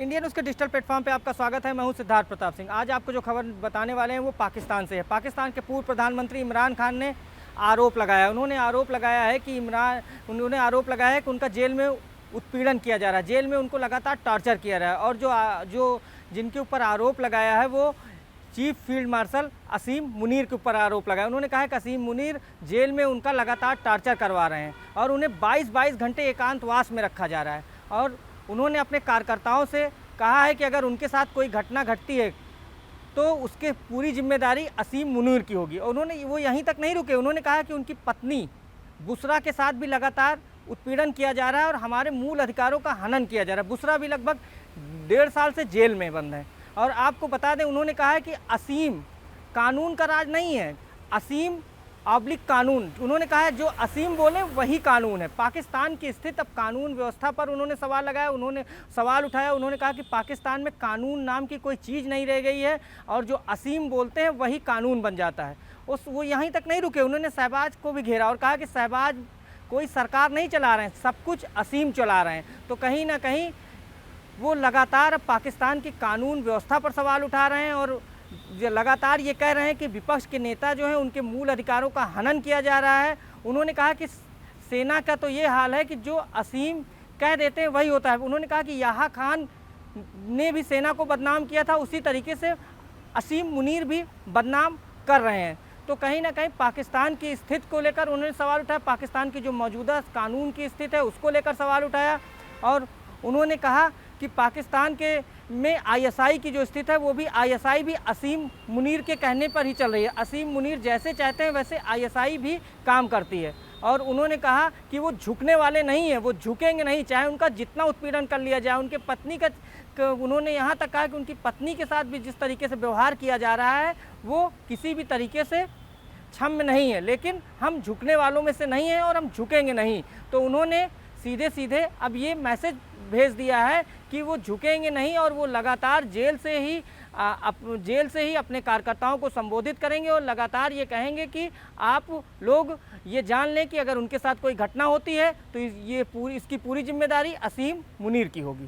Indian news के digital platform पे आपका स्वागत है। मैं हूं सिद्धार्थ प्रताप सिंह। आज आपको जो खबर बताने वाले हैं वो पाकिस्तान से है। पाकिस्तान के पूर्व प्रधानमंत्री इमरान खान ने आरोप लगाया उन्होंने आरोप लगाया है कि उनका जेल में उत्पीड़न किया जा रहा है, जेल में उनको लगातार टॉर्चर किया जा रहा है। और जो जिनके ऊपर आरोप लगाया है वो चीफ फील्ड मार्शल असीम मुनीर के ऊपर आरोप लगाया। उन्होंने कहा है कि असीम मुनीर जेल में उनका लगातार टॉर्चर करवा रहे हैं और उन्हें 22-22 घंटे एकांतवास में रखा जा रहा है। और उन्होंने अपने कार्यकर्ताओं से कहा है कि अगर उनके साथ कोई घटना घटती है तो उसके पूरी जिम्मेदारी असीम मुनीर की होगी। और वो यहीं तक नहीं रुके, उन्होंने कहा कि उनकी पत्नी बुशरा के साथ भी लगातार उत्पीड़न किया जा रहा है और हमारे मूल अधिकारों का हनन किया जा रहा है। बुशरा भी लगभग 1.5 साल से जेल में बंद है। और आपको बता दें, उन्होंने कहा है कि असीम कानून का राज नहीं है, असीम ऑब्लिक कानून। उन्होंने कहा है जो असीम बोले वही कानून है। पाकिस्तान की स्थिति अब कानून व्यवस्था पर उन्होंने सवाल लगाया, उन्होंने सवाल उठाया। उन्होंने कहा कि पाकिस्तान में कानून नाम की कोई चीज़ नहीं रह गई है और जो असीम बोलते हैं वही कानून बन जाता है। वो यहीं तक नहीं रुके, उन्होंने शहबाज को भी घेरा और कहा कि शहबाज कोई सरकार नहीं चला रहे हैं, सब कुछ असीम चला रहे हैं। तो कहीं ना कहीं वो लगातार अब पाकिस्तान की कानून व्यवस्था पर सवाल उठा रहे हैं और लगातार ये कह रहे हैं कि विपक्ष के नेता जो हैं उनके मूल अधिकारों का हनन किया जा रहा है। उन्होंने कहा कि सेना का तो ये हाल है कि जो असीम कह देते हैं वही होता है। उन्होंने कहा कि याहा खान ने भी सेना को बदनाम किया था, उसी तरीके से असीम मुनीर भी बदनाम कर रहे हैं। तो कहीं ना कहीं पाकिस्तान की स्थिति को लेकर उन्होंने सवाल उठाया, पाकिस्तान की जो मौजूदा कानून की स्थिति है उसको लेकर सवाल उठाया। और उन्होंने कहा कि पाकिस्तान के में आईएसआई की जो स्थिति है वो भी आईएसआई भी असीम मुनीर के कहने पर ही चल रही है। असीम मुनीर जैसे चाहते हैं वैसे आईएसआई भी काम करती है। और उन्होंने कहा कि वो झुकने वाले नहीं हैं, वो झुकेंगे नहीं, चाहे उनका जितना उत्पीड़न कर लिया जाए। उनके पत्नी का उन्होंने यहाँ तक कहा कि उनकी पत्नी के साथ भी जिस तरीके से व्यवहार किया जा रहा है वो किसी भी तरीके से क्षम्य नहीं है, लेकिन हम झुकने वालों में से नहीं हैं और हम झुकेंगे नहीं। तो उन्होंने सीधे सीधे अब ये मैसेज भेज दिया है कि वो झुकेंगे नहीं और वो लगातार जेल से ही अपने कार्यकर्ताओं को संबोधित करेंगे और लगातार ये कहेंगे कि आप लोग ये जान लें कि अगर उनके साथ कोई घटना होती है तो इसकी पूरी जिम्मेदारी असीम मुनीर की होगी।